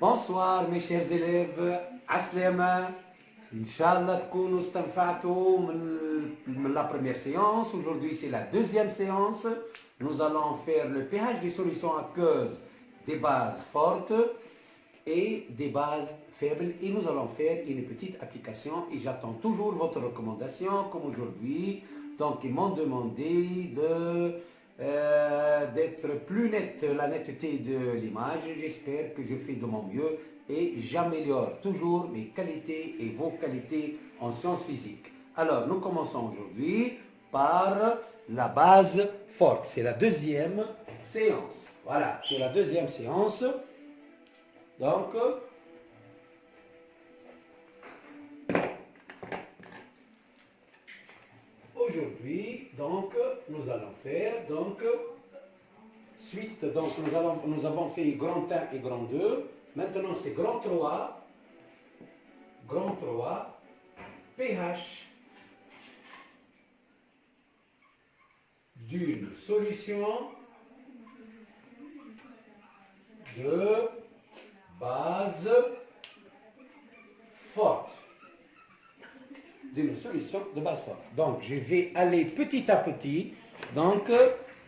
Bonsoir mes chers élèves, Aslema, Inch'Allah تكونوا استنفعتوا من la première séance. Aujourd'hui c'est la deuxième séance. Nous allons faire le pH des solutions aqueuses des bases fortes et des bases faibles. Et nous allons faire une petite application et j'attends toujours votre recommandation comme aujourd'hui. Donc ils m'ont demandé d'être plus net, la netteté de l'image. J'espère que je fais de mon mieux et j'améliore toujours mes qualités et vos qualités en sciences physiques. Alors, nous commençons aujourd'hui par la base forte. C'est la deuxième séance. Voilà, c'est la deuxième séance. Donc, aujourd'hui, donc, nous allons faire, suite, donc, nous avons fait grand 1 et grand 2. Maintenant, c'est grand 3, pH d'une solution de base forte. D'une solution de base forte. Donc, je vais aller petit à petit, donc,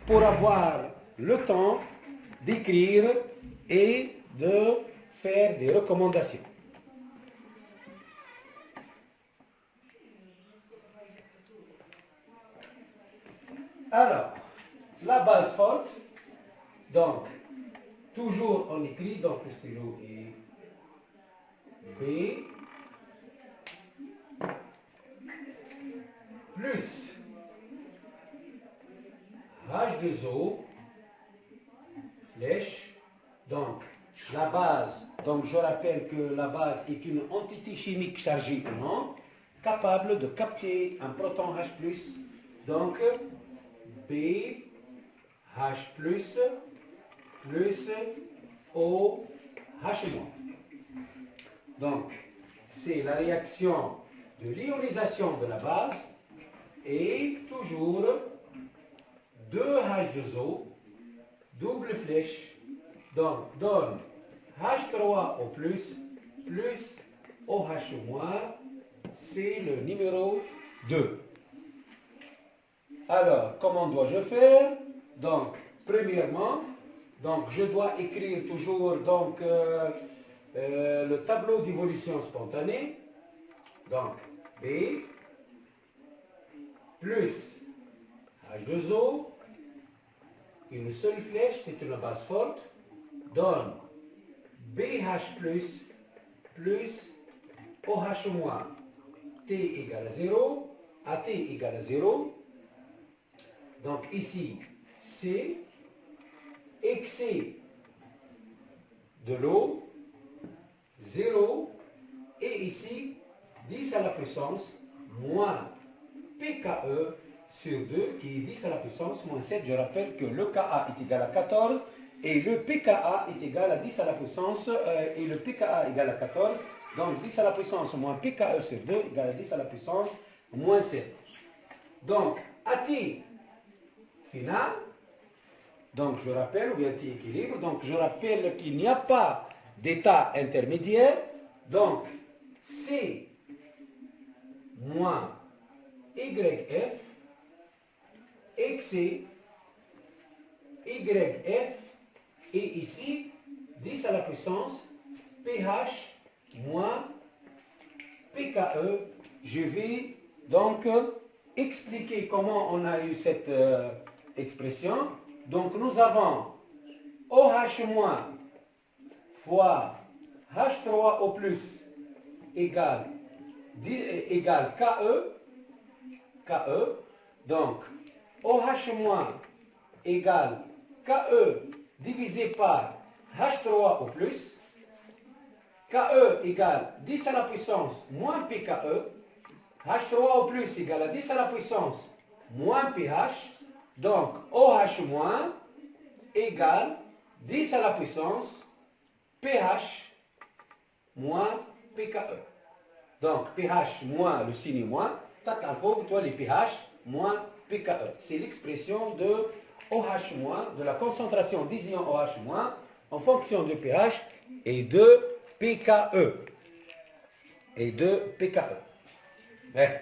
pour avoir le temps d'écrire et de faire des recommandations. Alors, la base forte, donc, toujours on écrit, donc le stylo est B plus H2O, flèche, donc la base, donc je rappelle que la base est une entité chimique chargée en ion, capable de capter un proton H+, donc B, H+, plus O, H-. Donc, c'est la réaction de l'ionisation de la base et toujours 2H2O, double flèche, donc donne H3O+, plus OH-, c'est le numéro 2. Alors, comment dois-je faire? Donc, premièrement, donc, je dois écrire toujours donc, le tableau d'évolution spontanée. Donc, B plus H2O, une seule flèche, c'est une base forte, donne BH+, plus OH-, T égale à 0, AT égale à 0. Donc ici, c'est excès de l'eau, 0, et ici, 10 à la puissance moins pKe sur 2, qui est 10 à la puissance moins 7. Je rappelle que le Ka est égal à 14 et le pKa est égal à 10 à la puissance, et le pKa égal à 14. Donc 10 à la puissance moins pKe sur 2 égale à 10 à la puissance moins 7. Donc AT final, donc je rappelle, ou bien T équilibre, donc je rappelle qu'il n'y a pas d'état intermédiaire, donc C moins YF, excès YF, et ici 10 à la puissance pH moins pKe. Je vais donc expliquer comment on a eu cette expression. Donc nous avons OH- fois H3O+ égale KE. Donc OH- égale KE divisé par H3O+. KE égale 10 à la puissance moins pKe. H3O+ égale à 10 à la puissance moins pH. Donc OH- égale 10 à la puissance pH moins pKe. Donc pH moins le signe moins, toi les pH moins pKe. C'est l'expression de OH-, de la concentration des ions OH- en fonction du pH et de pKe. Et de pKe. Ouais.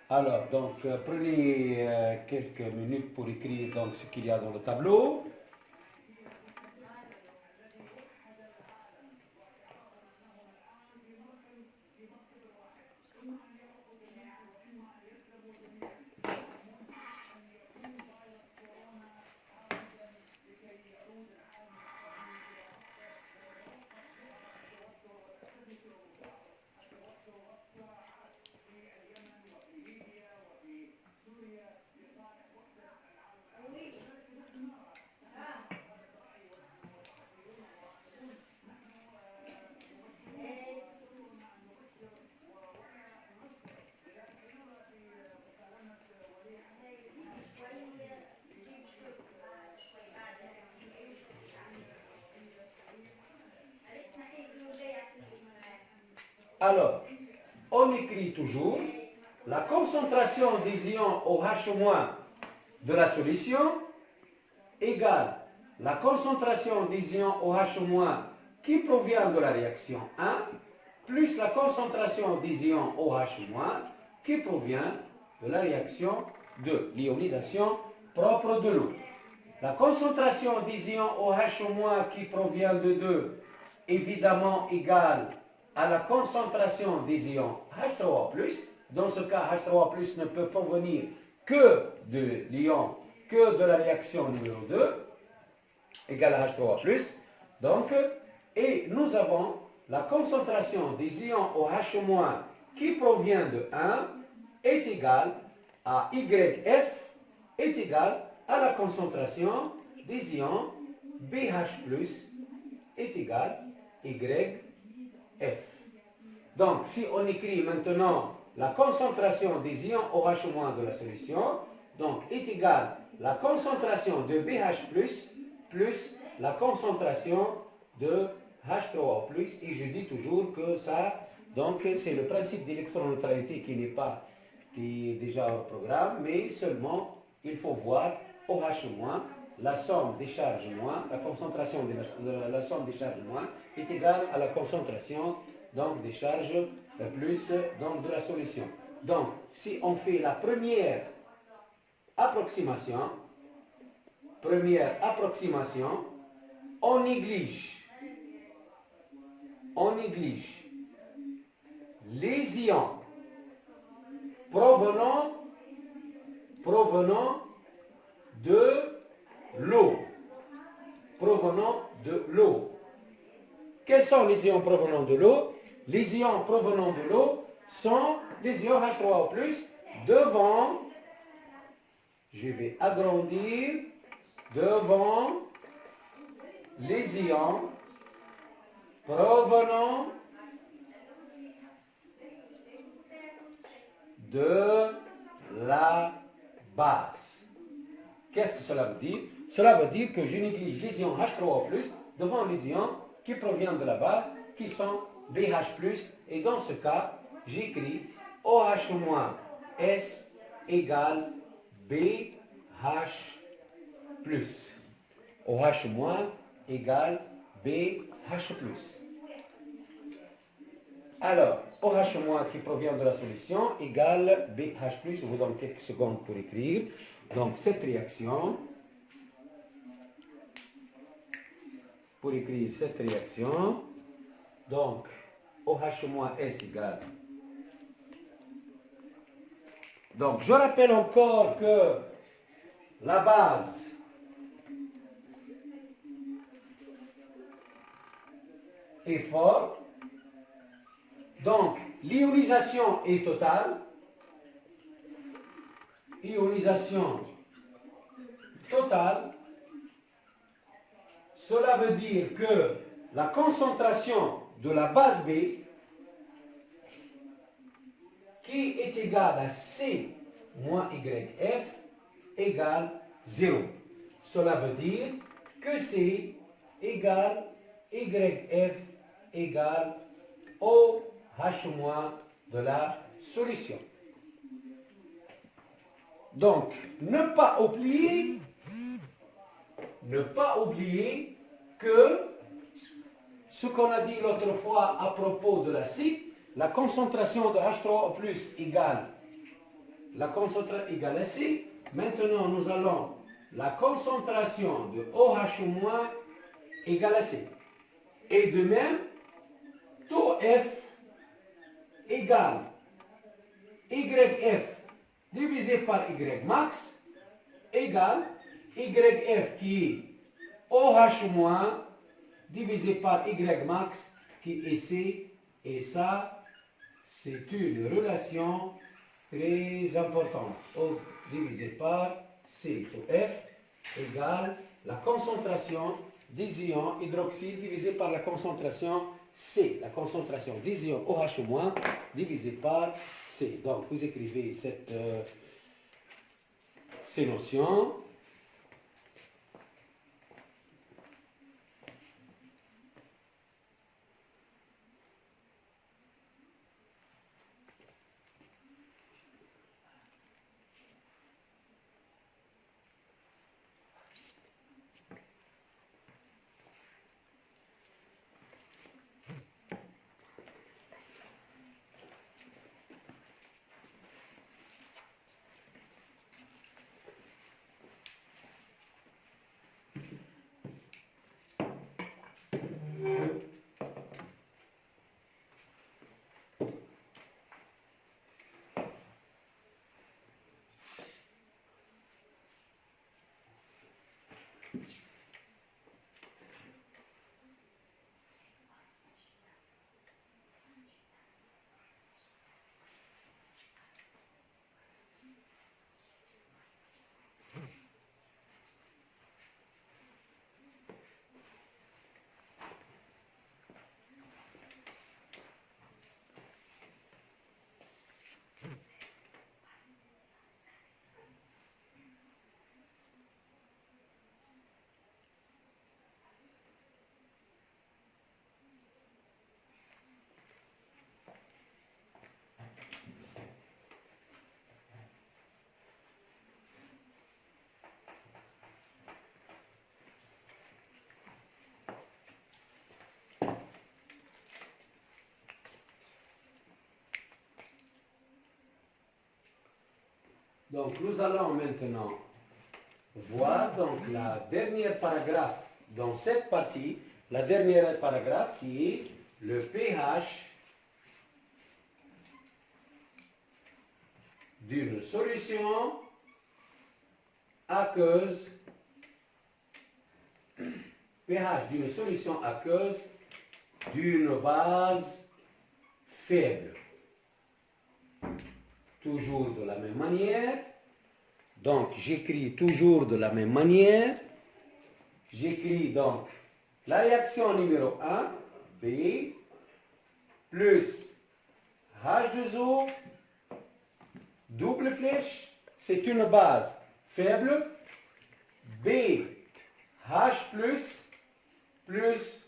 Alors, donc, prenez quelques minutes pour écrire donc, ce qu'il y a dans le tableau. Alors, on écrit toujours la concentration des ions OH- de la solution égale la concentration des ions OH- qui provient de la réaction 1 plus la concentration des ions OH- qui provient de la réaction 2, l'ionisation propre de l'eau. La concentration des ions OH- qui provient de 2, évidemment égale à la concentration des ions H3O+. Dans ce cas, H3O+, ne peut provenir que de l'ion, que de la réaction numéro 2, égale à H3O+. Donc, et nous avons la concentration des ions OH- qui provient de 1 est égale à YF est égale à la concentration des ions BH+ est égale YF. Donc, si on écrit maintenant la concentration des ions OH- de la solution, donc est égale la concentration de BH+ plus la concentration de H3O+, et je dis toujours que ça, donc c'est le principe d'électroneutralité qui est déjà au programme, mais seulement il faut voir OH-, la somme des charges moins, la concentration de la somme des charges moins est égale à la concentration donc, des charges plus donc, de la solution. Donc, si on fait la première approximation, on néglige les ions provenant de l'eau. Quels sont les ions provenant de l'eau? Les ions provenant de l'eau sont les ions H3O+, devant, je vais agrandir, devant les ions provenant de la base. Qu'est-ce que cela veut dire? Cela veut dire que je néglige les ions H3O+, devant les ions qui proviennent de la base, qui sont BH+, et dans ce cas, j'écris OH- S égale BH+. OH- égale BH+. Alors, OH- qui provient de la solution égale BH+. Je vous donne quelques secondes pour écrire. Donc, cette réaction, donc, OH- S égale. Donc, je rappelle encore que la base est forte. Donc, l'ionisation est totale. Cela veut dire que la concentration de la base B, qui est égale à C moins YF, égale 0. Cela veut dire que C égale YF égale OH- de la solution. Donc, ne pas oublier que ce qu'on a dit l'autre fois à propos de l'acide, la concentration de H3O plus égale la concentration égale acide. Maintenant, nous allons la concentration de OH moins égale acide. Et de même, taux F égale YF divisé par Y max égale YF qui est OH moins divisé par Y max qui est C. Et ça, c'est une relation très importante. O divisé par C. Taux F égale la concentration des ions hydroxyle divisé par la concentration C. La concentration des ions OH- divisé par C. Donc, vous écrivez ces notions. Donc, nous allons maintenant voir donc, la dernière paragraphe dans cette partie, la dernière paragraphe qui est le pH d'une solution aqueuse, pH d'une solution aqueuse d'une base faible. Toujours de la même manière. Donc, j'écris toujours de la même manière. J'écris donc la réaction numéro 1, B, plus H2O, double flèche, c'est une base faible, B, H+, plus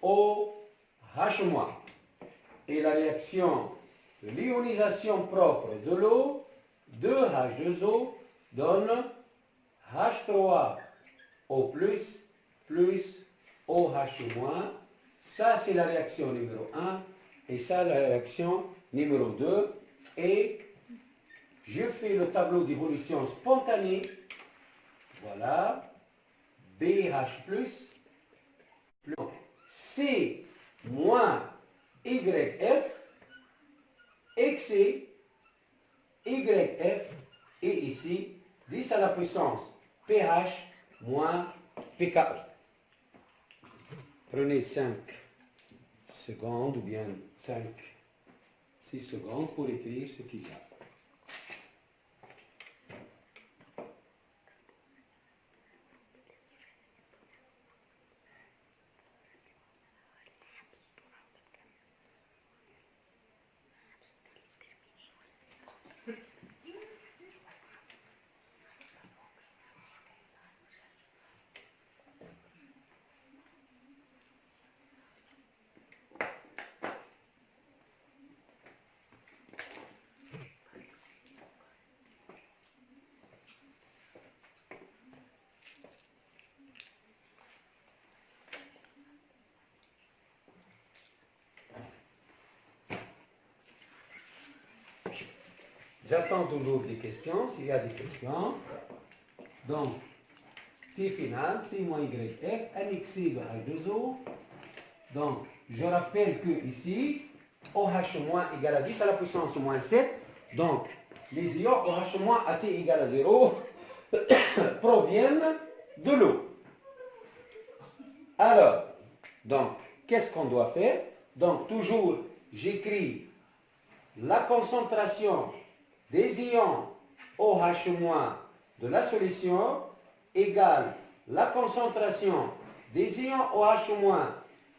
OH-. Et la réaction de l'ionisation propre de l'eau, 2H2O, donne H3O+, plus OH-. Ça, c'est la réaction numéro 1. Et ça, la réaction numéro 2. Et je fais le tableau d'évolution spontanée. Voilà. BH+, plus C moins YF, excès YF, et ici, 10 à la puissance pH moins pKe. Prenez 5 secondes ou bien 6 secondes pour écrire ce qu'il y a. j'attends toujours des questions, s'il y a des questions. Donc, T final, C moins YF, annexé de H2O. Donc, je rappelle que ici, OH- égale à 10 à la puissance moins 7. Donc, les ions OH- AT égale à 0 proviennent de l'eau. Alors, donc, qu'est-ce qu'on doit faire? Donc, toujours, j'écris la concentration des ions OH- de la solution égale la concentration des ions OH-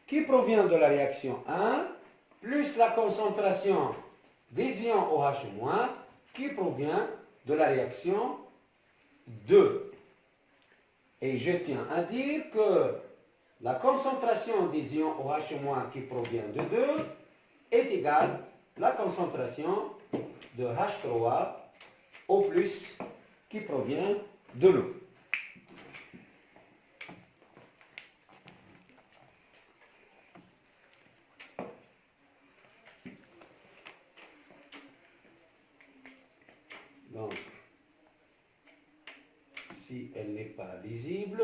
qui provient de la réaction 1 plus la concentration des ions OH- qui provient de la réaction 2. Et je tiens à dire que la concentration des ions OH- qui provient de 2 est égale à la concentration de H3O+, qui provient de l'eau. Donc, si elle n'est pas lisible,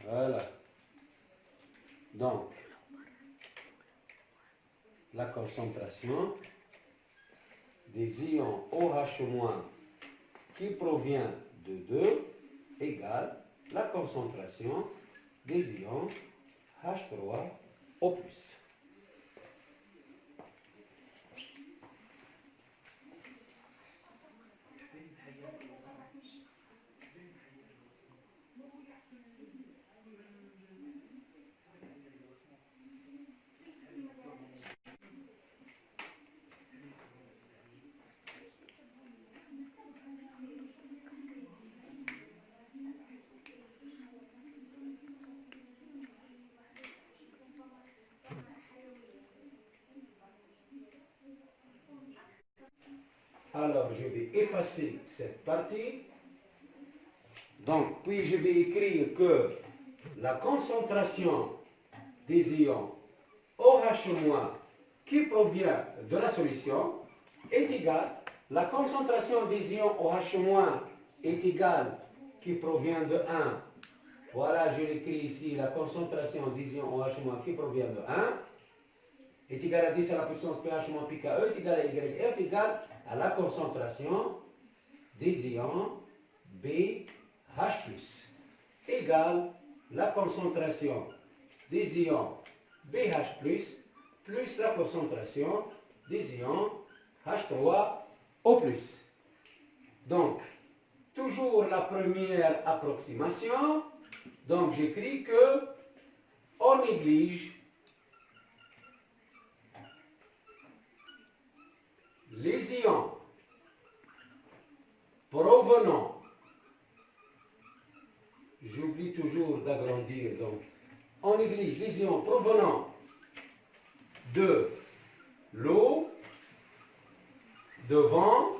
voilà. Donc, la concentration des ions OH- qui provient de 2 égale la concentration des ions H3O+. Alors, je vais effacer cette partie. Donc, puis je vais écrire que la concentration des ions OH- qui provient de la solution est égale, la concentration des ions OH- est égale, qui provient de 1. Voilà, je l'écris ici, la concentration des ions OH- qui provient de 1 est égale à 10 à la puissance pH moins pKe est égale à YF égale à la concentration des ions BH+, égale la concentration des ions BH+, plus la concentration des ions H3O+. Donc, toujours la première approximation. Donc, j'écris que on néglige les ions provenant, j'oublie toujours d'agrandir, donc on néglige les ions provenant de l'eau devant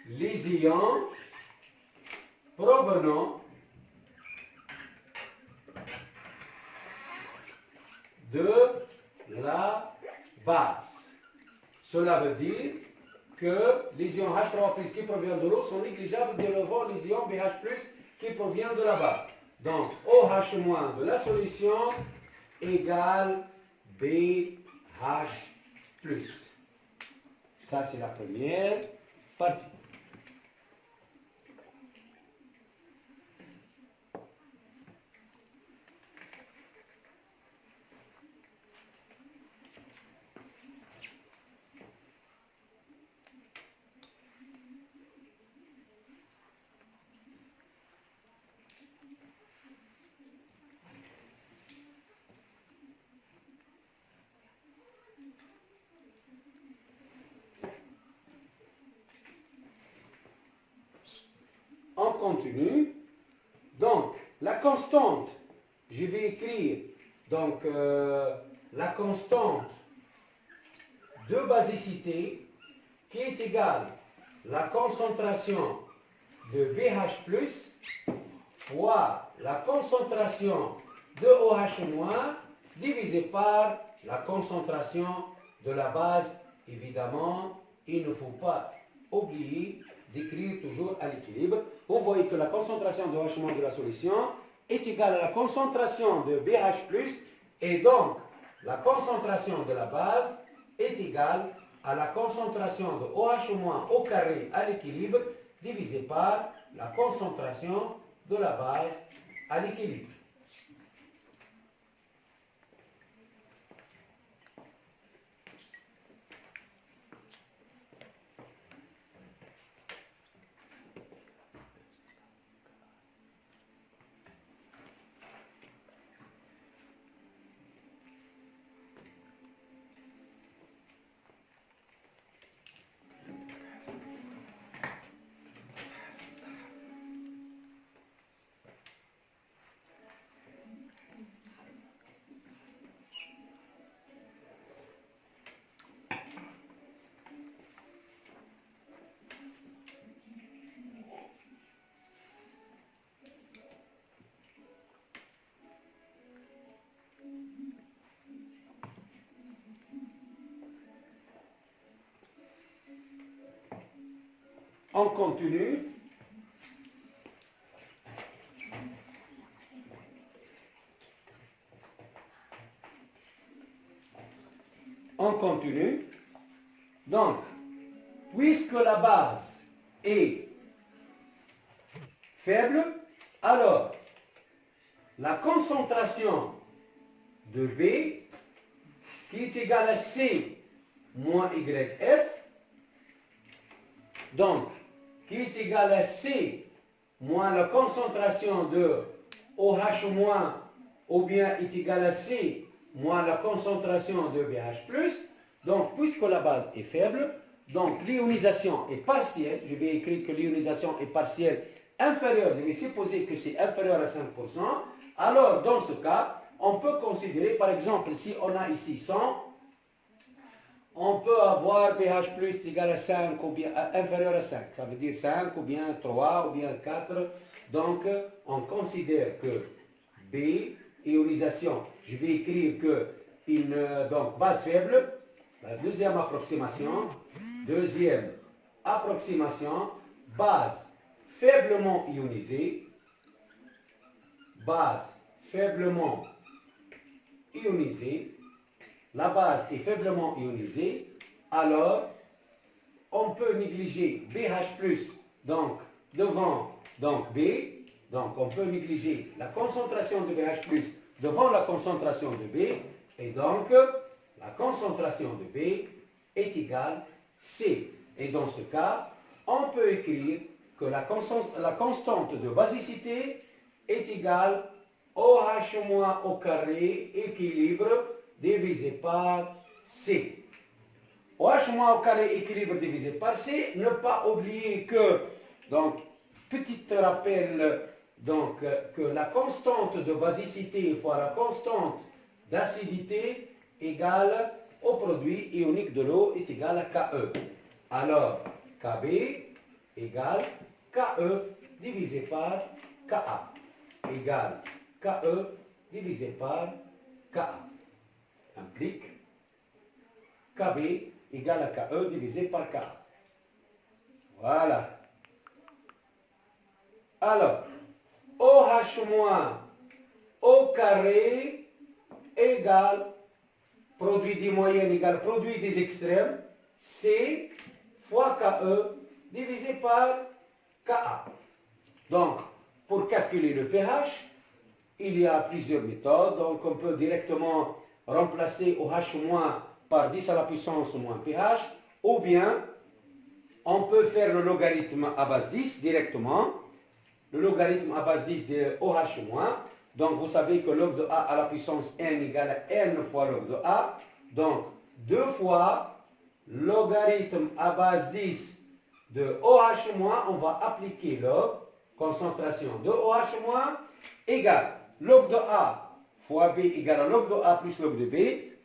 les ions provenant de la base. Cela veut dire que les ions H3+ qui proviennent de l'eau sont négligeables devant les ions BH+ qui proviennent de la base. Donc, OH- de la solution égale BH+. Ça, c'est la première partie. On continue. Donc, la constante, je vais écrire donc, la constante de basicité qui est égale à la concentration de BH+, fois la concentration de OH- divisé par la concentration de la base. Évidemment, il ne faut pas oublier d'écrire toujours à l'équilibre. Vous voyez que la concentration de OH- de la solution est égale à la concentration de BH+, et donc la concentration de la base est égale à la concentration de OH- au carré à l'équilibre divisé par la concentration de la base à l'équilibre. On continue. On continue. Donc, puisque la base est faible, alors la concentration de B, qui est égale à C moins YF, donc, qui est égal à C moins la concentration de OH moins, ou bien est égal à C moins la concentration de BH+. Donc, puisque la base est faible, donc l'ionisation est partielle. Je vais écrire que l'ionisation est partielle inférieure. Je vais supposer que c'est inférieur à 5%. Alors, dans ce cas, on peut considérer, par exemple, si on a ici 100, on peut avoir pH plus égal à 5 ou bien inférieur à 5. Ça veut dire 5 ou bien 3 ou bien 4. Donc, on considère que B, ionisation, je vais écrire que donc base faible, la deuxième approximation, base faiblement ionisée, la base est faiblement ionisée, alors on peut négliger BH+, donc devant donc B, donc on peut négliger la concentration de BH+, devant la concentration de B, et donc la concentration de B est égale C. Et dans ce cas, on peut écrire que la constante de basicité est égale OH- au carré équilibre divisé par C. OH- au carré équilibre divisé par C. Ne pas oublier que, donc, petit rappel, donc, que la constante de basicité fois la constante d'acidité égale au produit ionique de l'eau est égal à KE. Alors, KB égale KE divisé par KA égale KE divisé par KA. Implique KB égale à KE divisé par KA. Voilà. Alors, OH- au carré égale produit des moyennes égale produit des extrêmes, C fois KE divisé par KA. Donc, pour calculer le pH, il y a plusieurs méthodes. Donc, on peut directement remplacer OH- par 10 à la puissance moins pH, ou bien on peut faire le logarithme à base 10 directement. Le logarithme à base 10 de OH-. Donc, vous savez que log de A à la puissance n égale à n fois log de A. Donc, 2 fois logarithme à base 10 de OH-, on va appliquer log, concentration de OH- égale log de A fois B égale à log de A plus log de B.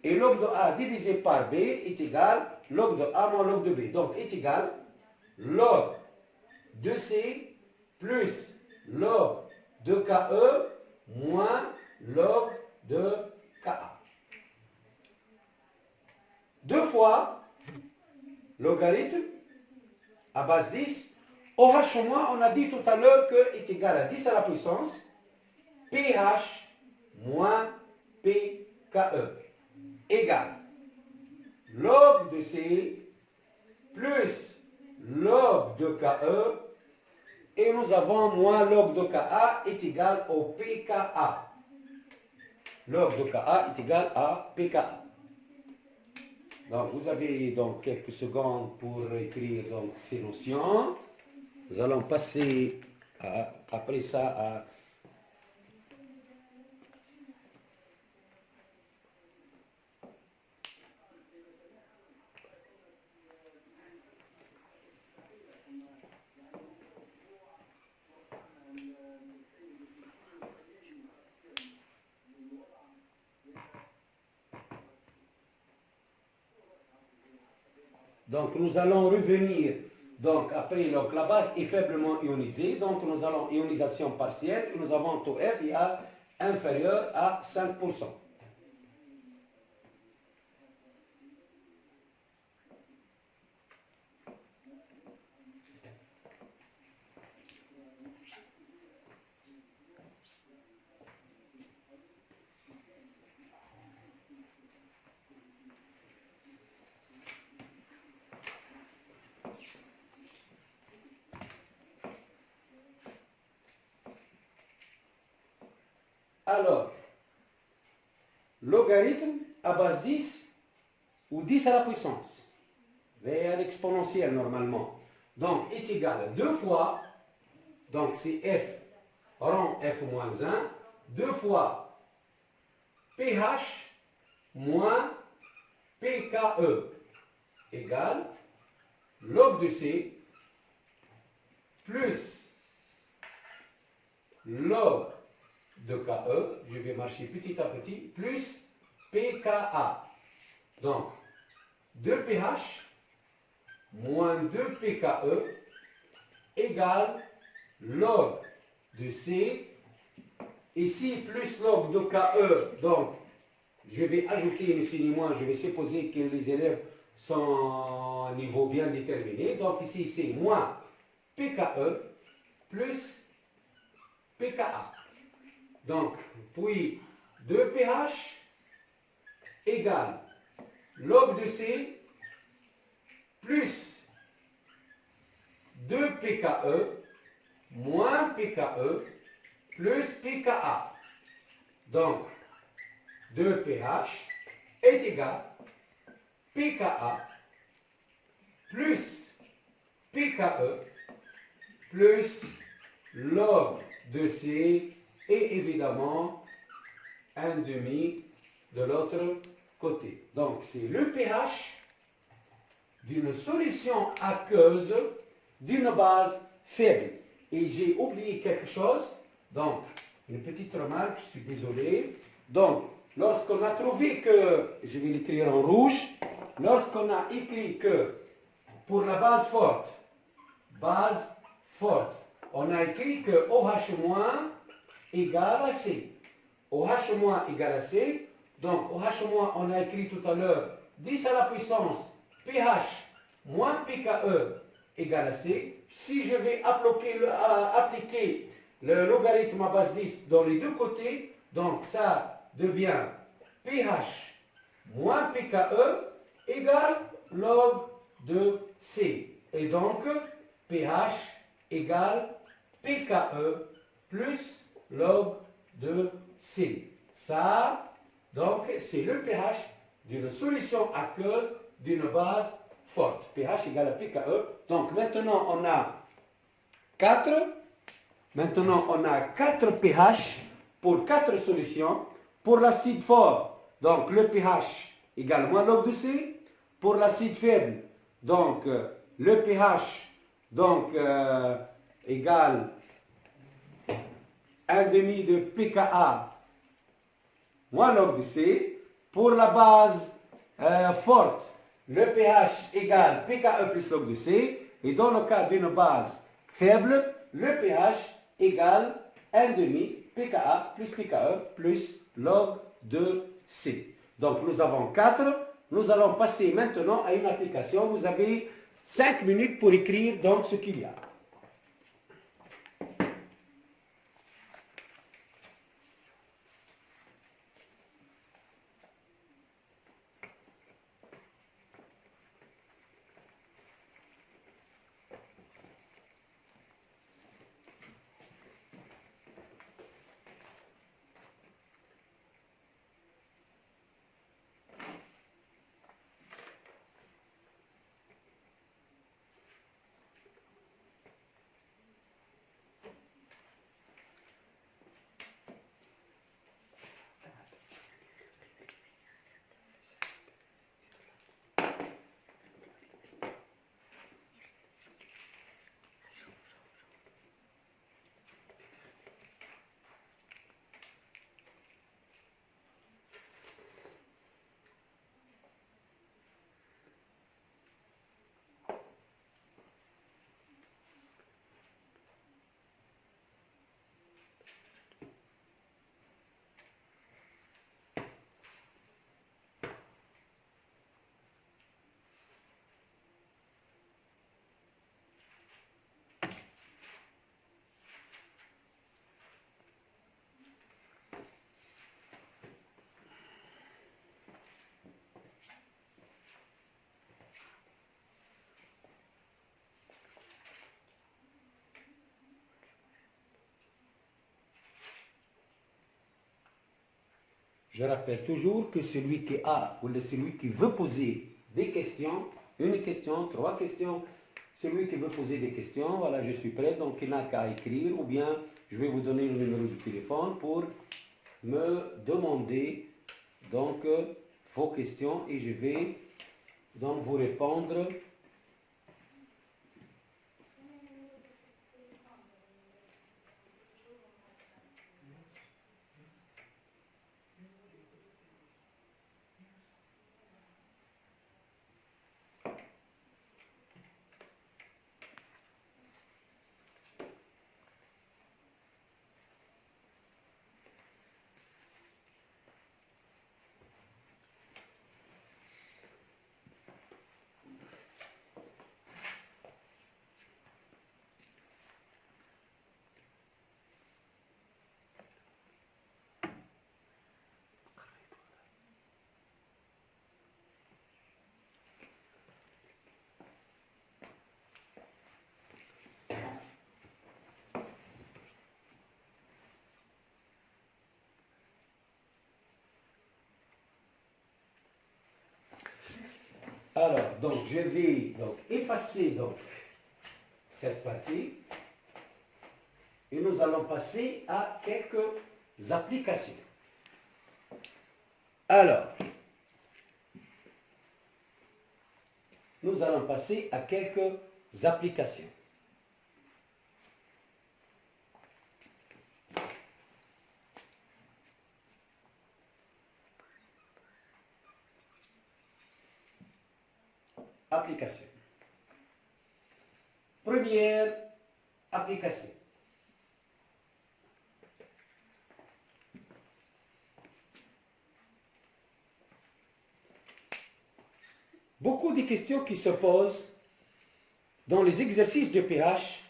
Et log de A divisé par B est égal log de A moins log de B. Donc, est égal log de C plus log de KE moins log de KA. 2 fois logarithme à base 10. OH moins, on a dit tout à l'heure que est égal à 10 à la puissance PH moins PKE égale log de C plus log de KE et nous avons moins log de KA est égal au PKA. Log de KA est égal à PKA. Donc vous avez donc quelques secondes pour écrire donc ces notions. Nous allons passer après ça à donc nous allons revenir, donc après donc, la base est faiblement ionisée, donc nous allons ionisation partielle, et nous avons taux F inférieur à 5%. Alors, logarithme à base 10 ou 10 à la puissance, vers l'exponentielle normalement, donc est égal à 2 fois, donc c'est f rang f moins 1, 2 fois pH moins pKE égale log de C plus log de KE, je vais marcher petit à petit, plus PKA. Donc, 2 pH moins 2 PKE égale log de C. Ici, plus log de KE, donc, je vais ajouter ni plus ni moins, je vais supposer que les élèves sont à un niveau bien déterminé. Donc, ici, c'est moins PKE plus PKA. Donc, puis 2 pH égale log de C plus 2 PKE moins PKE plus PKA. Donc, 2 pH est égal PKA plus PKE plus log de C et évidemment un demi de l'autre côté. Donc c'est le pH d'une solution aqueuse d'une base faible. Et j'ai oublié quelque chose, donc une petite remarque, je suis désolé. Donc lorsqu'on a trouvé que, je vais l'écrire en rouge, lorsqu'on a écrit que pour la base forte, on a écrit que OH- égale à C. OH- égale à C. Donc, OH- on a écrit tout à l'heure 10 à la puissance pH moins PKE égale à C. Si je vais appliquer le logarithme à base 10 dans les deux côtés, donc ça devient pH moins PKE égale log de C. Et donc, pH égale PKE plus log de C. Ça, donc, c'est le pH d'une solution aqueuse d'une base forte. pH égale à PKE. Donc, maintenant, on a 4. Maintenant, on a 4 pH pour 4 solutions. Pour l'acide fort, donc, le pH égale moins log de C. Pour l'acide faible, donc, le pH, donc, égale 1,5 de pKa moins log de C. Pour la base forte, le pH égale pKe plus log de C. Et dans le cas d'une base faible, le pH égale 1,5 pKa plus pKe plus log de C. Donc nous avons 4. Nous allons passer maintenant à une application. Vous avez 5 minutes pour écrire donc ce qu'il y a. Je rappelle toujours que celui qui a ou celui qui veut poser des questions, une question, 3 questions, celui qui veut poser des questions, voilà, je suis prêt, donc il n'a qu'à écrire, ou bien je vais vous donner le numéro du téléphone pour me demander donc vos questions et je vais donc vous répondre. Alors, donc, je vais donc effacer donc, cette partie et nous allons passer à quelques applications. Alors, nous allons passer à quelques applications. Application. Première application. Beaucoup de questions qui se posent dans les exercices de pH.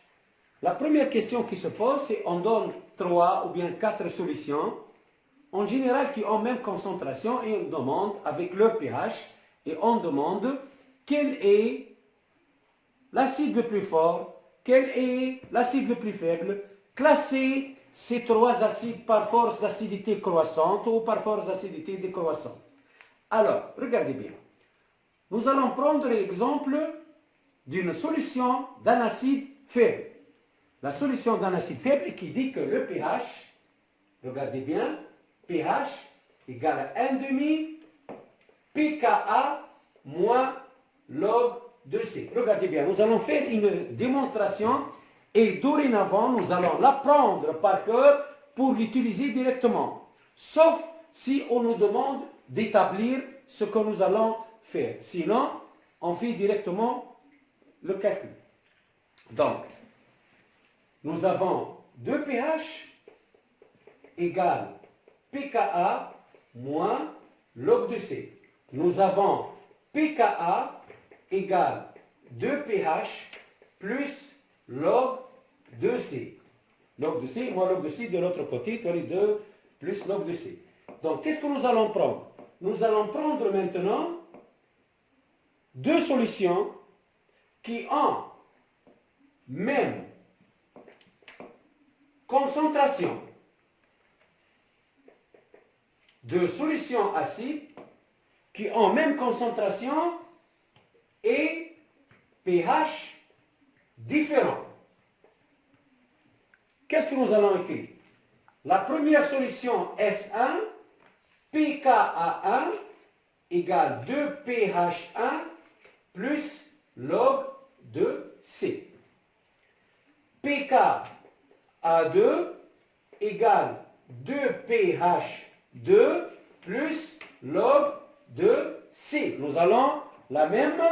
La première question qui se pose, c'est on donne 3 ou bien 4 solutions, en général qui ont même concentration, et on demande avec le pH, et on demande quel est l'acide le plus fort, quel est l'acide le plus faible, classer ces 3 acides par force d'acidité croissante ou par force d'acidité décroissante. Alors, regardez bien. Nous allons prendre l'exemple d'une solution d'un acide faible. La solution d'un acide faible qui dit que le pH, regardez bien, pH égale à 1,5 pKa moins log de C. Regardez bien, nous allons faire une démonstration et dorénavant, nous allons l'apprendre par cœur pour l'utiliser directement. Sauf si on nous demande d'établir ce que nous allons faire. Sinon, on fait directement le calcul. Donc, nous avons 2 pH égale pKa moins log de C. Nous avons pKa égale 2 pH plus log de C. Log de C moins log de C de l'autre côté, 2 plus log de C. Donc, qu'est-ce que nous allons prendre? Nous allons prendre maintenant 2 solutions qui ont même concentration. 2 solutions acides qui ont même concentration et pH différents. Qu'est-ce que nous allons écrire? La première solution S1, pKa1 égale 2pH1 plus log de C. pKa2 égale 2pH2 plus log de C. Nous allons la même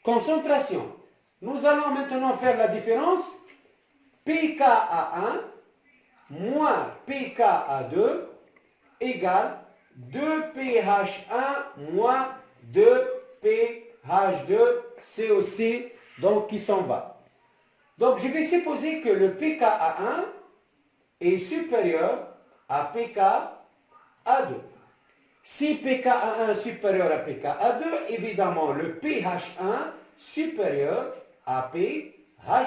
concentration. Nous allons maintenant faire la différence. pKa1 moins pKa2 égale 2pH1 moins 2pH2 COC, donc qui s'en va. Donc je vais supposer que le pKa1 est supérieur à pKa2. Si pKa1 est supérieur à pKa2, évidemment le pH1 supérieur à pH2.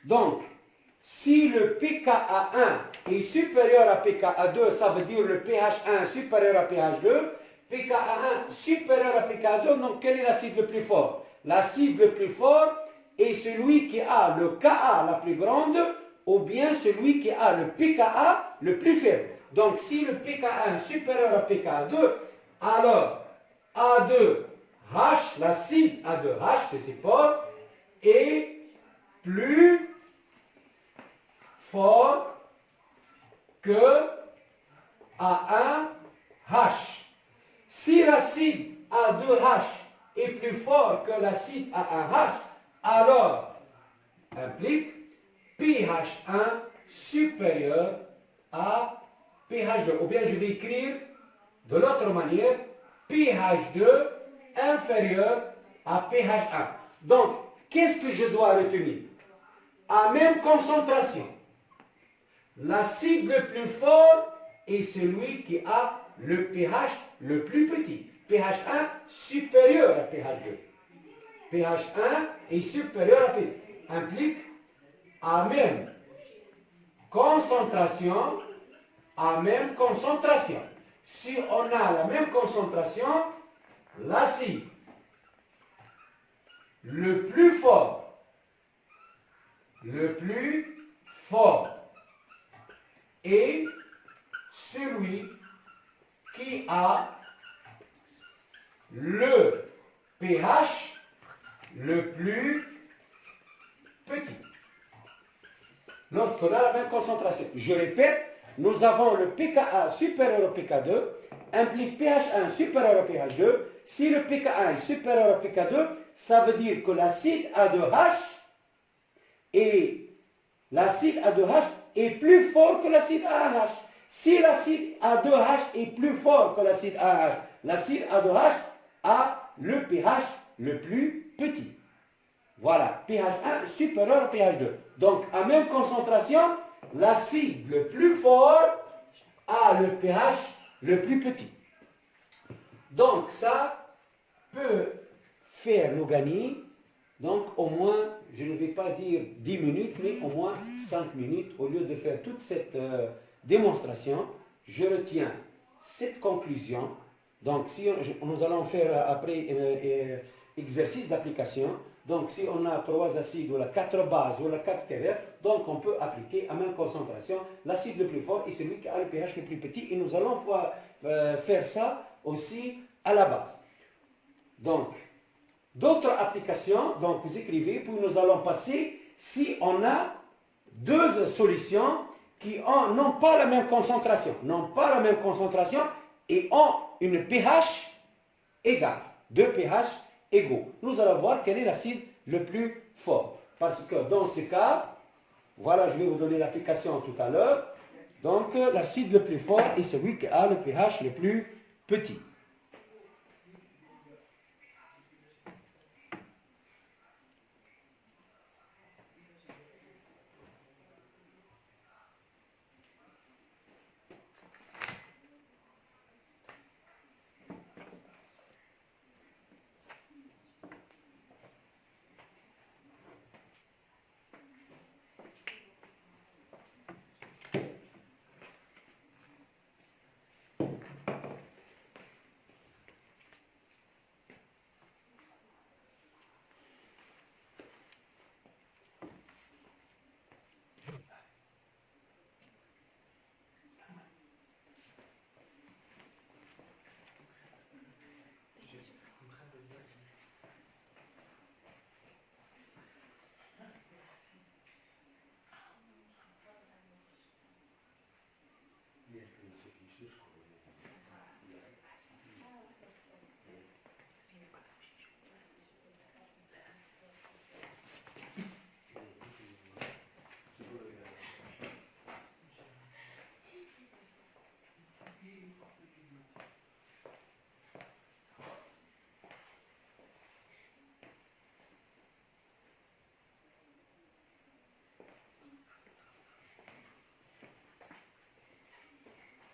Donc, si le pKa1 est supérieur à pKa2, ça veut dire le pH1 supérieur à pH2, pKa1 supérieur à pKa2, donc quel est l'acide le plus fort? L'acide le plus fort est celui qui a le Ka la plus grande ou bien celui qui a le pKa le plus faible. Donc, si le pKa1 est supérieur à pKa2, alors A2H, l'acide A2H, c'est fort, est plus fort que A1H. Si l'acide A2H est plus fort que l'acide A1H, alors implique pH1 supérieur à pH2. Ou bien je vais écrire de l'autre manière, pH2 inférieur à pH1. Donc, qu'est-ce que je dois retenir? À même concentration, l'acide le plus fort est celui qui a le pH le plus petit. pH1 supérieur à pH2. pH1 est supérieur à pH2. Implique à même concentration, à même concentration. Si on a la même concentration, l'acide le plus fort est celui qui a le pH le plus petit. Lorsqu'on a la même concentration. Je répète, nous avons le pKa supérieur au pK2, implique pH1 supérieur au pH2. Si le pKa est supérieur au pK2, ça veut dire que l'acide A2H est plus fort que l'acide A1H. Si l'acide A2H est plus fort que l'acide A1H, l'acide A2H a le pH le plus petit. Voilà, pH1 supérieur à pH2. Donc, à même concentration, l'acide le plus fort a le pH le plus petit. Donc, ça peut faire nous gagner, donc au moins, je ne vais pas dire 10 minutes, mais au moins 5 minutes. Au lieu de faire toute cette démonstration, je retiens cette conclusion. Donc, si nous allons faire après exercice d'application. Donc, si on a 3 acides ou 4 bases ou 4 terraires, donc on peut appliquer à même concentration. L'acide le plus fort est celui qui a le pH le plus petit. Et nous allons faire ça aussi à la base. Donc, d'autres applications, donc vous écrivez, puis nous allons passer si on a deux solutions qui n'ont pas la même concentration, et ont une pH égale, deux pH égaux. Nous allons voir quel est l'acide le plus fort. Parce que dans ce cas, voilà, je vais vous donner l'application tout à l'heure. Donc, l'acide le plus fort est celui qui a le pH le plus petit.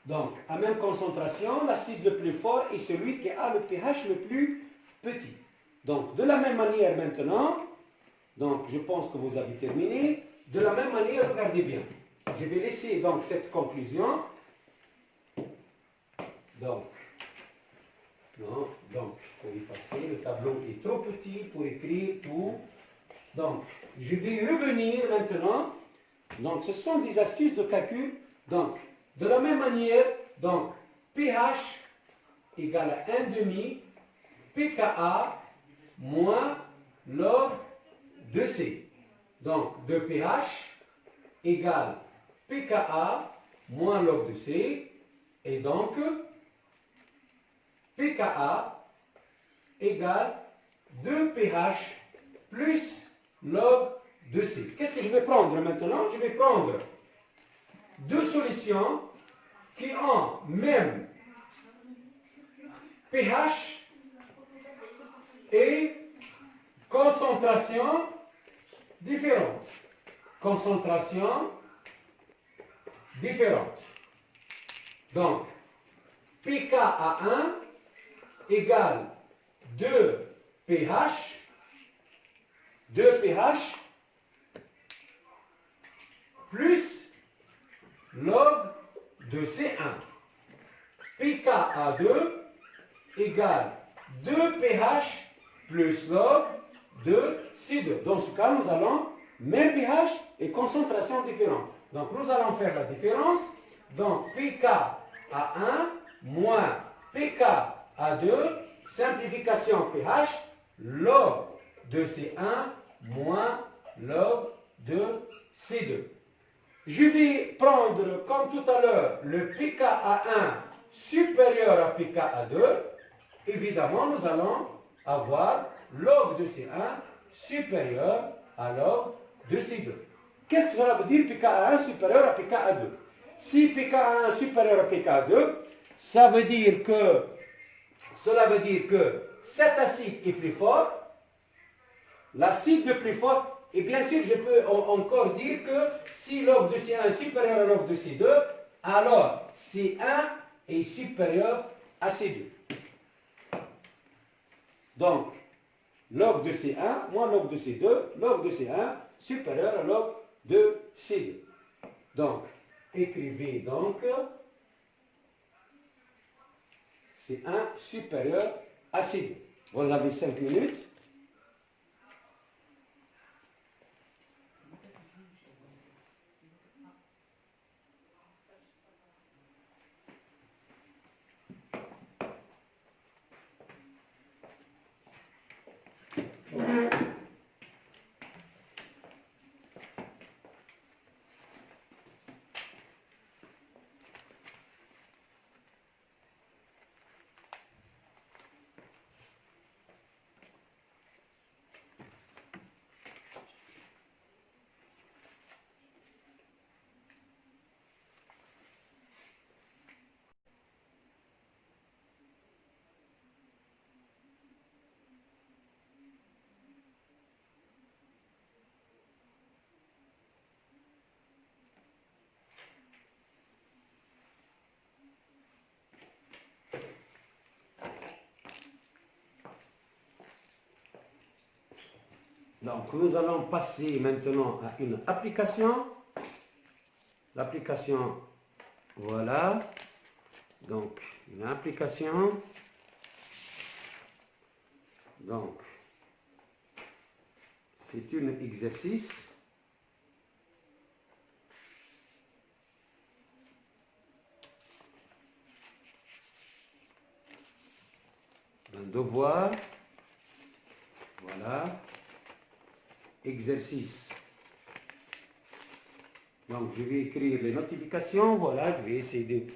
Donc, à même concentration, l'acide le plus fort est celui qui a le pH le plus petit. Donc, de la même manière maintenant, donc je pense que vous avez terminé. De la même manière, regardez bien. Je vais laisser donc cette conclusion. Donc, non, donc, il faut effacer. Le tableau est trop petit pour écrire tout. Donc, je vais revenir maintenant. Donc, ce sont des astuces de calcul. Donc, de la même manière, donc, pH égale à 1,5 pKa moins log de C. Donc, de pH égale pKa moins log de C. Et donc, pKa égale 2 pH plus log de C. Qu'est-ce que je vais prendre maintenant? Je vais prendre deux solutions qui ont même pH et concentration différentes. Concentration différente. Donc, pKa1 égale 2 pH, 2 pH plus log de C1. pKa2 égale 2 pH plus log de C2. Dans ce cas, nous allons même pH et concentration différente. Donc, nous allons faire la différence. Donc, pKa1 moins pKa2, simplification pH, log de C1 moins log de C2. Je vais prendre, comme tout à l'heure, le pKa1 supérieur à pKa2. Évidemment, nous allons avoir log de C1 supérieur à log de C2. Qu'est-ce que cela veut dire pKa1 supérieur à pKa2? Si pKa1 supérieur à pKa2, cela veut dire que cet acide est plus fort, l'acide le plus fort. Et bien sûr, je peux encore dire que si log de C1 est supérieur à log de C2, alors C1 est supérieur à C2. Donc, log de C1 moins log de C2, log de C1 supérieur à log de C2. Donc, écrivez donc C1 supérieur à C2. Vous avez 5 minutes. Donc, nous allons passer maintenant à une application. L'application, voilà. Donc, une application. Donc, c'est un exercice. Un devoir. Voilà. Exercice. Donc, je vais écrire les notifications. Voilà, je vais essayer de...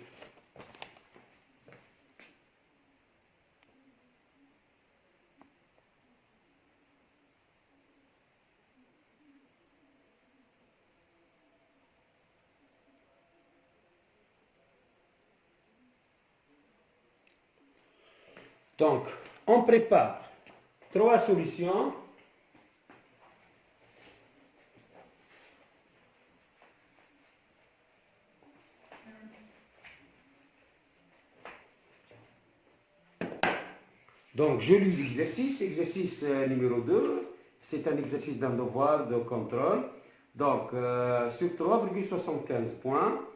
Donc, on prépare 3 solutions. Donc, je lis l'exercice. Exercice numéro 2. C'est un exercice d'un devoir de contrôle. Donc, sur 3,75 points.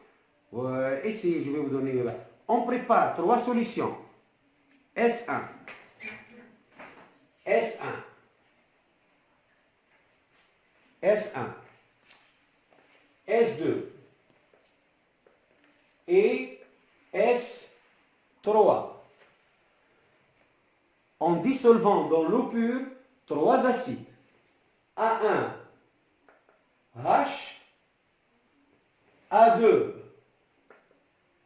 Ici, je vais vous donner... On prépare 3 solutions. S1. S1. S1. S2. Et S3. En dissolvant dans l'eau pure 3 acides. A1, H, A2,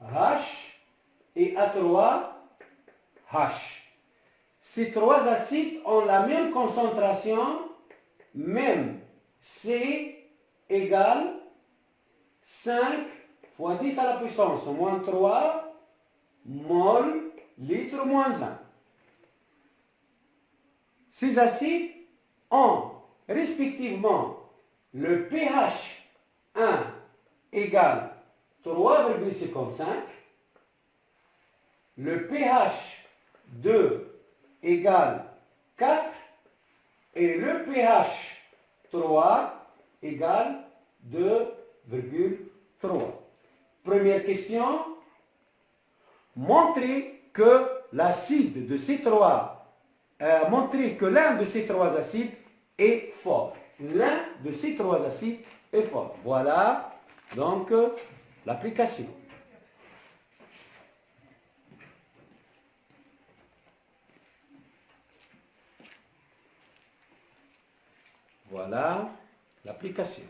H et A3, H. Ces 3 acides ont la même concentration, même C égale 5 fois 10 à la puissance moins 3 mol litre moins 1. Ces acides ont respectivement le pH 1 égale 3,55, le pH 2 égale 4 et le pH 3 égale 2,3. Première question, montrez que l'acide de ces 3 montrer que l'un de ces 3 acides est fort. L'un de ces 3 acides est fort. Voilà donc l'application. Voilà l'application.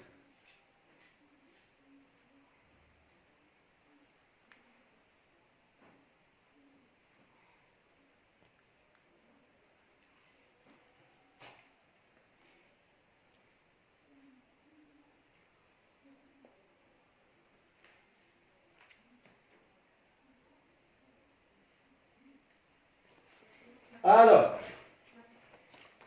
Alors,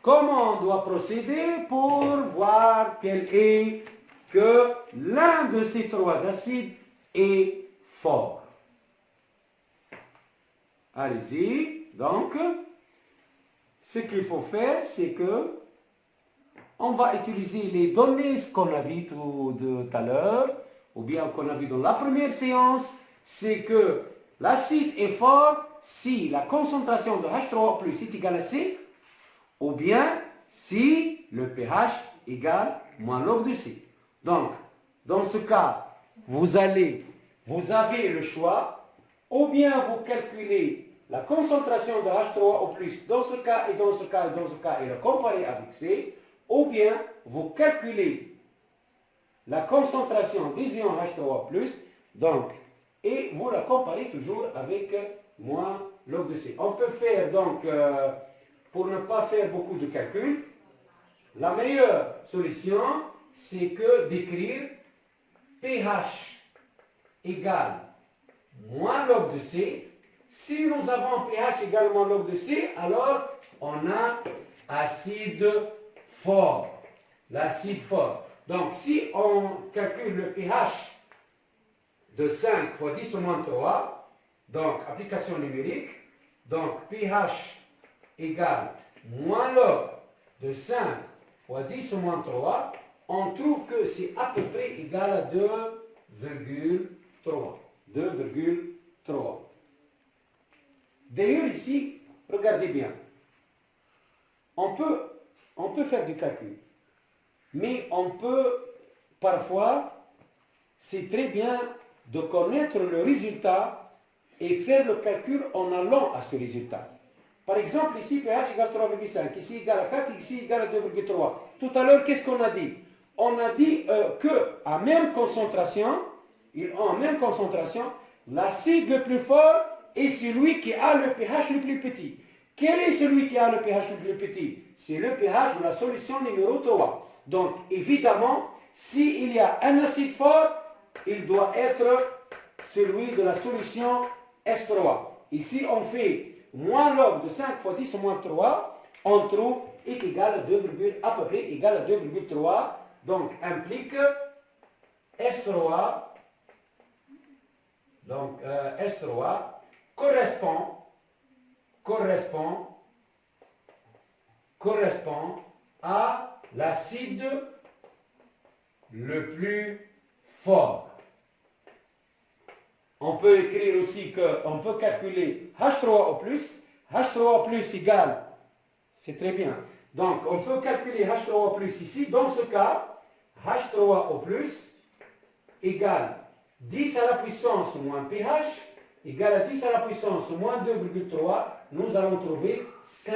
comment on doit procéder pour voir que l'un de ces 3 acides est fort? Allez-y. Donc, ce qu'il faut faire, c'est que on va utiliser les données qu'on a vues tout à l'heure, ou bien qu'on a vu dans la première séance, c'est que l'acide est fort si la concentration de H3O+ est égale à C, ou bien si le pH égale moins log de C. Donc, dans ce cas, vous avez le choix, ou bien vous calculez la concentration de H3O+ dans ce cas et dans ce cas et dans ce cas et le comparer avec C, ou bien vous calculez la concentration des ions H3O+, donc, et vous la comparez toujours avec moins log de C. On peut faire donc, pour ne pas faire beaucoup de calculs, la meilleure solution, c'est que d'écrire pH égale moins log de C. Si nous avons pH égale moins log de C, alors on a acide fort. L'acide fort. Donc, si on calcule le pH de 5 fois 10 au moins 3, donc application numérique, donc pH égale moins log de 5 fois 10 moins 3, on trouve que c'est à peu près égal à 2,3. 2,3. D'ailleurs, ici, regardez bien. On peut faire du calcul. Mais on peut, parfois, c'est très bien de connaître le résultat et faire le calcul en allant à ce résultat. Par exemple, ici, pH égale 3,5, ici égale à 4, ici égale à 2,3. Tout à l'heure, qu'est-ce qu'on a dit? On a dit qu'à même concentration, l'acide le plus fort est celui qui a le pH le plus petit. Quel est celui qui a le pH le plus petit? C'est le pH de la solution numéro 3. Donc, évidemment, s'il y a un acide fort, il doit être celui de la solution S3. Ici, on fait moins log de 5 fois 10 moins 3, on trouve est égal à à peu près égal à 2,3. Donc, implique S3. Donc, S3 correspond à l'acide le plus fort. On peut écrire aussi qu'on peut calculer H3O+. H3O+ égale, c'est très bien. Donc, on peut calculer H3O+ ici. Dans ce cas, H3O+ égale 10 à la puissance moins pH égale à 10 à la puissance moins 2,3. Nous allons trouver 5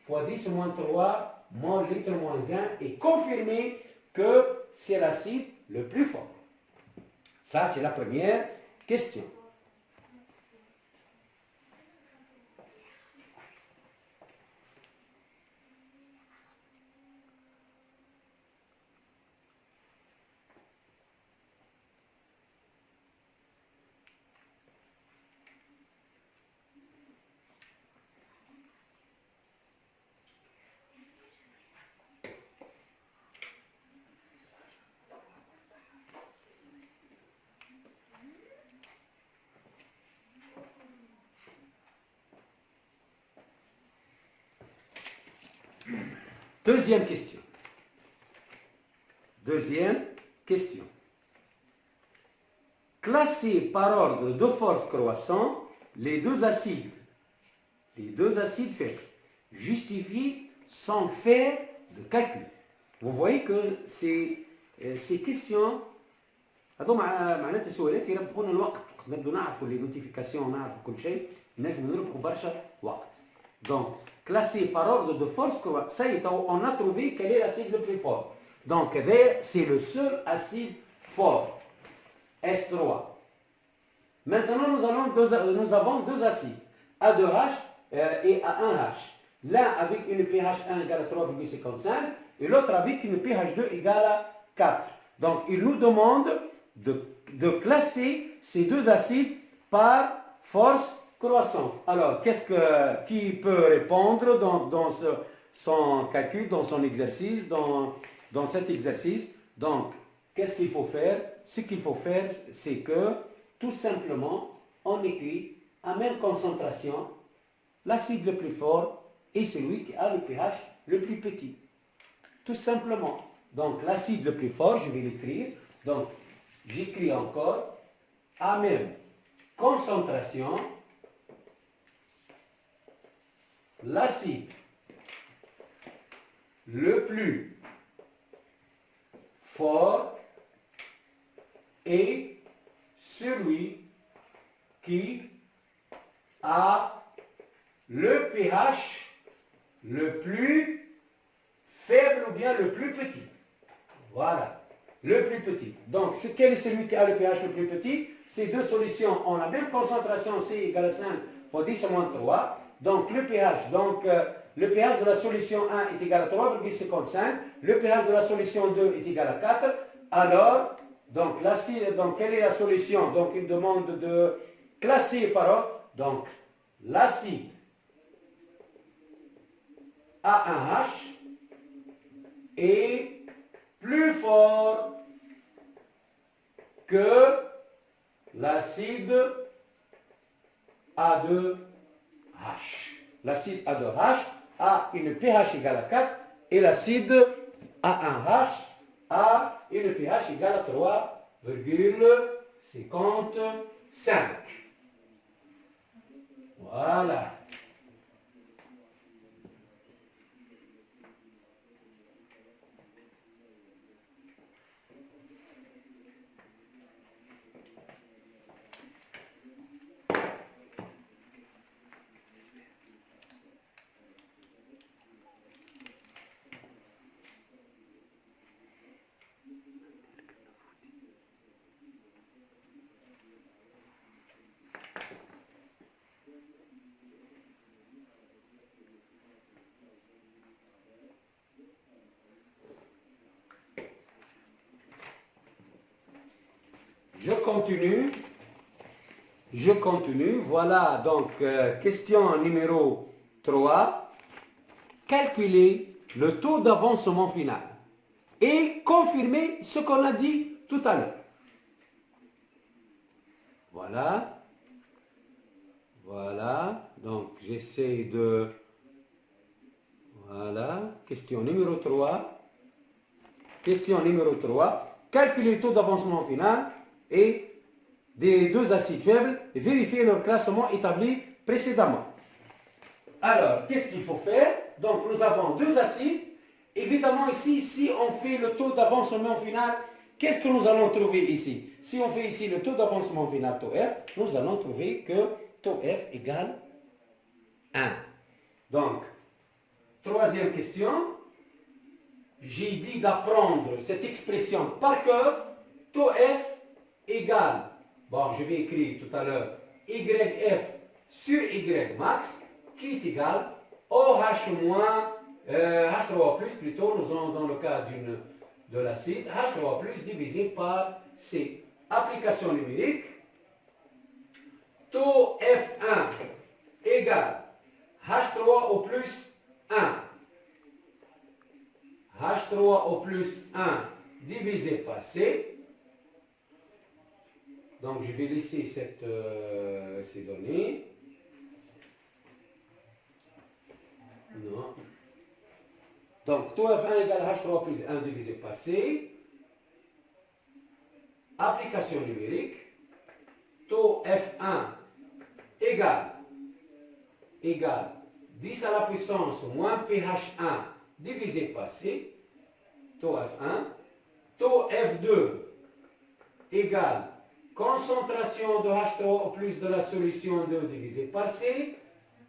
fois 10 moins 3 mol litre moins 1 et confirmer que c'est l'acide le plus fort. Ça, c'est la première question. Deuxième question. Classer par ordre de force croissant les deux acides faibles. Justifie sans faire de calcul. Vous voyez que ces questions هذو معناتها سؤالات يربحون الوقت. نبدو نعرفوا les notifications, نعرفوا كل شيء، نجموا نربحوا برشا وقت. Donc, classé par ordre de force, ça y est, on a trouvé quel est l'acide le plus fort. Donc, c'est le seul acide fort, S3. Maintenant, nous avons deux acides, A2H et A1H. L'un avec une pH 1 égale à 3,55 et l'autre avec une pH 2 égale à 4. Donc, il nous demande de classer ces deux acides par force croissante. Alors, qui peut répondre dans son calcul, dans son exercice, dans cet exercice? Donc, qu'est-ce qu'il faut faire? Ce qu'il faut faire, c'est que, tout simplement, on écrit à même concentration, l'acide le plus fort est celui qui a le pH le plus petit. Tout simplement. Donc, l'acide le plus fort, je vais l'écrire. Donc, j'écris encore, à même concentration, l'acide le plus fort est celui qui a le pH le plus faible ou bien le plus petit. Voilà, le plus petit. Donc, quel est celui qui a le pH le plus petit? Ces deux solutions ont la même concentration, C égale à 5 fois 10 moins 3. Donc, le pH de la solution 1 est égal à 3,55. Le pH de la solution 2 est égal à 4. Alors, donc, quelle est la solution? Donc, il demande de classer par ordre. Donc, l'acide A1H est plus fort que l'acide A2H. L'acide A2H a une pH égale à 4 et l'acide A1H A et le pH égale à 3,55. Voilà. Je continue. Voilà, donc, question numéro 3. Calculer le taux d'avancement final et confirmer ce qu'on a dit tout à l'heure. Voilà. Voilà. Donc, j'essaie de... Voilà. Question numéro 3. Question numéro 3. Calculer le taux d'avancement final et des deux acides faibles et vérifier leur classement établi précédemment. Alors, qu'est-ce qu'il faut faire? Donc, nous avons deux acides. Évidemment, ici, si on fait le taux d'avancement final, qu'est-ce que nous allons trouver ici? Si on fait ici le taux d'avancement final, taux F, nous allons trouver que taux F égale 1. Donc, troisième question. J'ai dit d'apprendre cette expression par cœur. Taux F égale, bon, je vais écrire tout à l'heure, YF sur Y max, qui est égal OH moins, H3O+, plutôt, nous sommes dans le cas de l'acide, H3O+, divisé par C. Application numérique, taux F1 égale H3O plus 1. H3O plus 1 divisé par C. Donc, je vais laisser ces données. Non. Donc, taux F1 égale H3 plus 1 divisé par C. Application numérique. Taux F1 égale 10 à la puissance moins pH1 divisé par C. Taux F1. Taux F2 égale concentration de H3O plus de la solution 2 divisé par C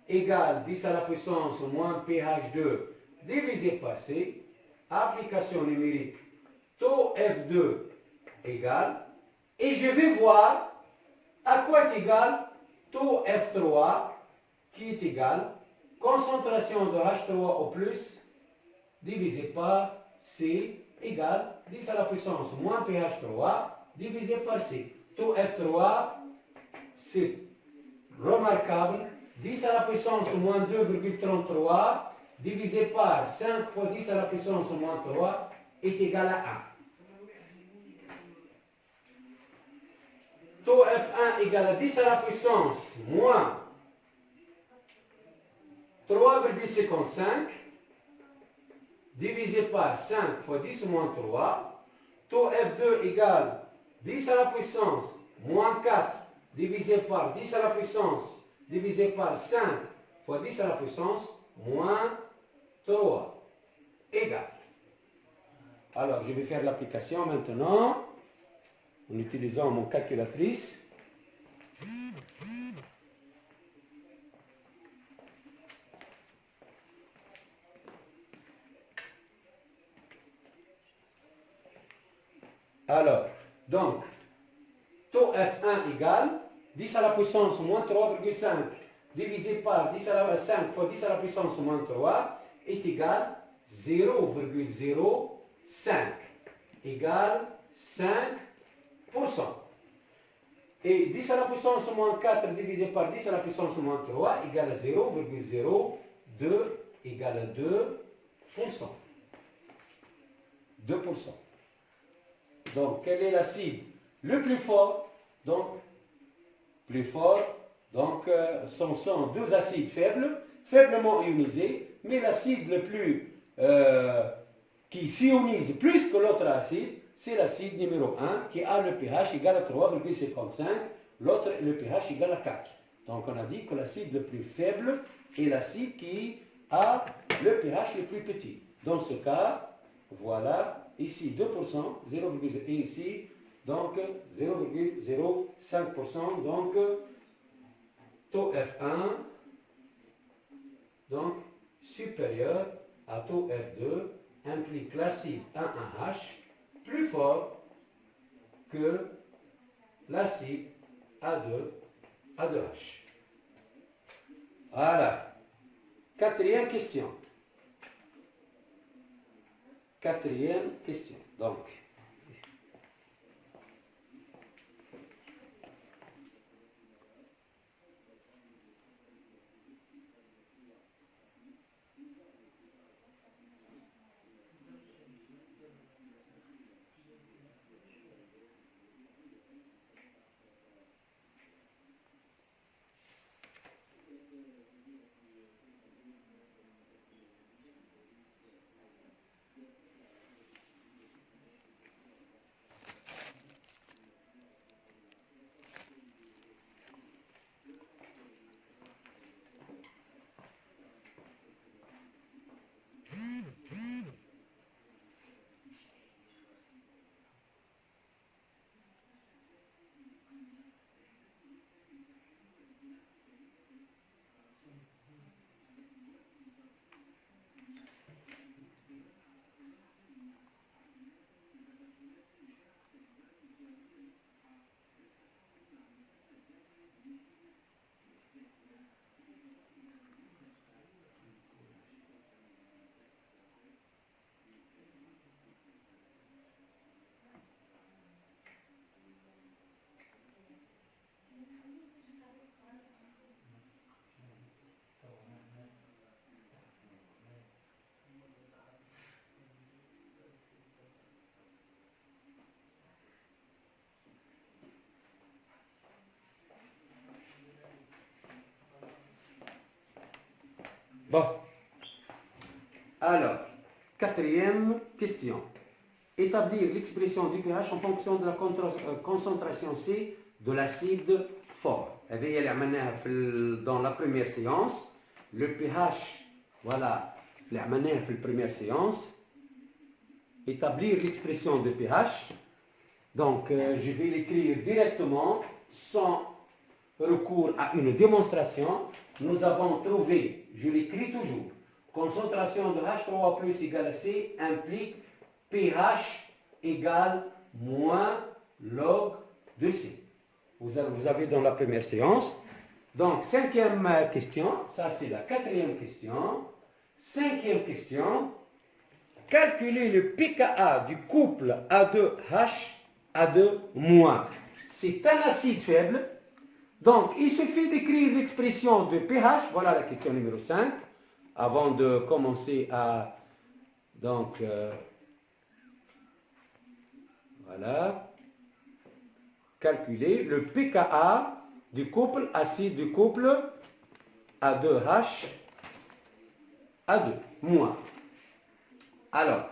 égale 10 à la puissance moins pH2 divisé par C. Application numérique, taux F2 égale, et je vais voir à quoi est égal taux F3 qui est égal concentration de H3O plus divisé par C égale 10 à la puissance moins pH3 divisé par C. Taux F3, c'est remarquable, 10 à la puissance moins 2,33 divisé par 5 fois 10 à la puissance moins 3 est égal à 1. Taux F1 égale à 10 à la puissance moins 3,55 divisé par 5 fois 10 moins 3. Taux F2 égale 10 à la puissance moins 4 divisé par 10 à la puissance divisé par 5 fois 10 à la puissance moins 3 égale. Alors, je vais faire l'application maintenant en utilisant mon calculatrice. Alors, donc, taux F1 égale 10 à la puissance moins 3,5 divisé par 10 à la 5 fois 10 à la puissance moins 3 est égal 0,05 égale 5%. Et 10 à la puissance moins 4 divisé par 10 à la puissance moins 3 égale 0,02 égale 2%. 2%. Donc, quel est l'acide le plus fort? Donc, ce sont deux acides faibles, faiblement ionisés, mais l'acide le plus qui s'ionise plus que l'autre acide, c'est l'acide numéro 1 qui a le pH égal à 3,55, l'autre le pH égal à 4. Donc on a dit que l'acide le plus faible est l'acide qui a le pH le plus petit. Dans ce cas, voilà, ici 2%, 0, et ici, donc 0,05%, donc taux F1, donc supérieur à taux F2, implique l'acide A1H plus fort que l'acide A2H. Voilà. Quatrième question. Donc, bon. Alors, quatrième question. Établir l'expression du pH en fonction de la concentration C de l'acide fort. Dans la première séance, le pH, voilà, la première séance, établir l'expression de pH. Donc, je vais l'écrire directement, sans recours à une démonstration. Nous avons trouvé, je l'écris toujours, concentration de H3 plus égale à C implique pH égale moins log de C. Vous avez dans la première séance. Donc, cinquième question, ça c'est la quatrième question. Cinquième question, calculer le pKa du couple A2H, A2-. C'est un acide faible. Donc, il suffit d'écrire l'expression de pH, voilà la question numéro 5, avant de commencer à, donc, voilà, calculer le pKa du couple acide du couple A2H, A2-. Alors,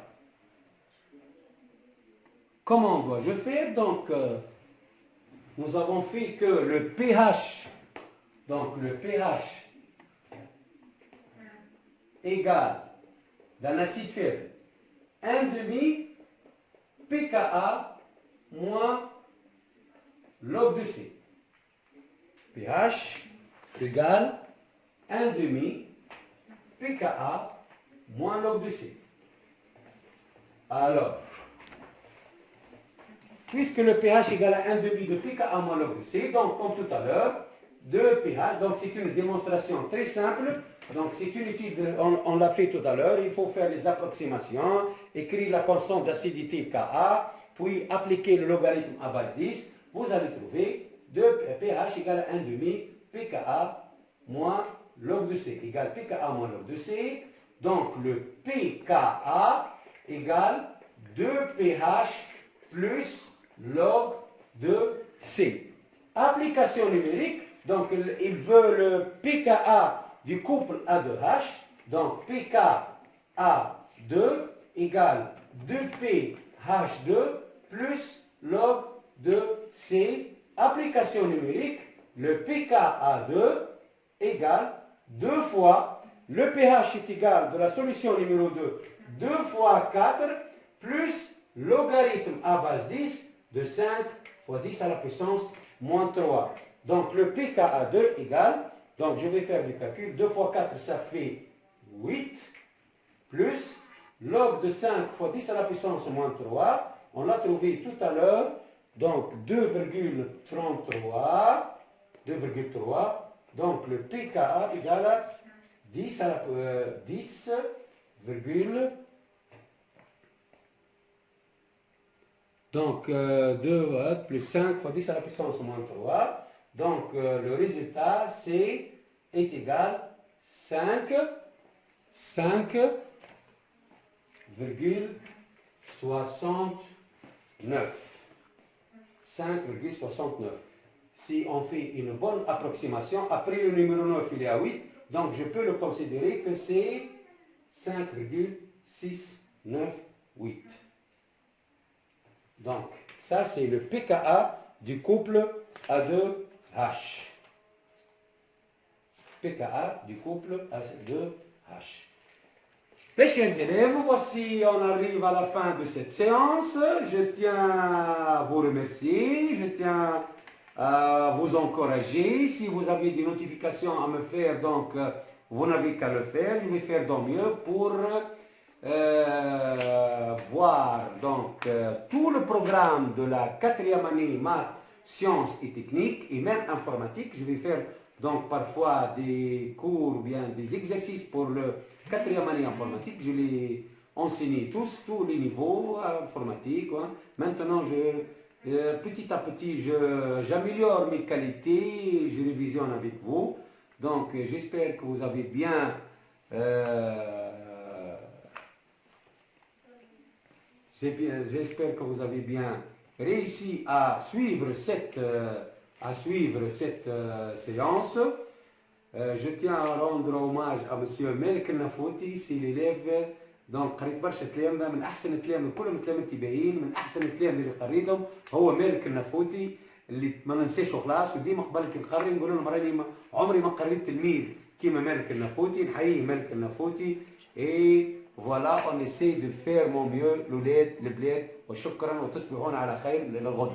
comment dois-je faire? Donc, nous avons fait que le pH, donc le pH égale d'un acide faible 1,5 pKa moins log de C. pH égale 1,5 pKa moins log de C. Alors, puisque le pH égale à 1,5 de pKa moins log de C, donc comme tout à l'heure, 2 pH, donc c'est une démonstration très simple, donc c'est une étude, on l'a fait tout à l'heure, il faut faire les approximations, écrire la constante d'acidité Ka, puis appliquer le logarithme à base 10, vous allez trouver 2 pH égale à 1,5 pKa moins log de C, égale pKa moins log de C, donc le pKa égale 2 pH plus log de C. Application numérique, donc il veut le pKa du couple A2H, donc pKa2 égale 2pH2 plus log de C. Application numérique, le pKa2 égale 2 fois, le pH est égal de la solution numéro 2, 2 fois 4 plus logarithme à base 10 de 5 fois 10 à la puissance moins 3. Donc le pKa2 égale, donc je vais faire du calcul, 2 fois 4 ça fait 8, plus log de 5 fois 10 à la puissance moins 3, on l'a trouvé tout à l'heure, donc 2,33, donc le pKa égale à 10 à la 10, donc 2 plus 5 fois 10 à la puissance moins 3. Donc le résultat est égal à 5,69. 5,69. Si on fait une bonne approximation, après le numéro 9 il est à 8, donc je peux le considérer que c'est 5,698. Donc ça c'est le pKa du couple A2H. pKa du couple A2H. Mes chers élèves, voici, on arrive à la fin de cette séance. Je tiens à vous remercier, je tiens à vous encourager. Si vous avez des notifications à me faire, donc vous n'avez qu'à le faire. Je vais faire de mieux pour voir donc tout le programme de la 4e année maths, sciences et techniques et même informatique. Je vais faire donc parfois des cours ou bien des exercices pour le 4e année informatique. Je les enseigne tous les niveaux informatiques. Hein. Maintenant, petit à petit, j'améliore mes qualités, je révisionne avec vous. Donc, j'espère que vous avez bien j'espère que vous avez bien réussi à suivre cette séance. Je tiens à rendre hommage à M. مالك النفوتي, c'est l'élève. donc قريت برشا كلام, من احسن الكلام كلهم الكلام التباهيين, من احسن الكلام اللي قريتهم هو مالك النفوتي, اللي ما ننساشه خلاص. وديما قبل كي نقري نقول لهم راني عمري ما قريت تلميذ كيما مالك النفوتي. نحيي مالك النفوتي. et voilà, on essaie de faire mon mieux. الولاد البلاد, وشكرا وتصبحون على خير للغد.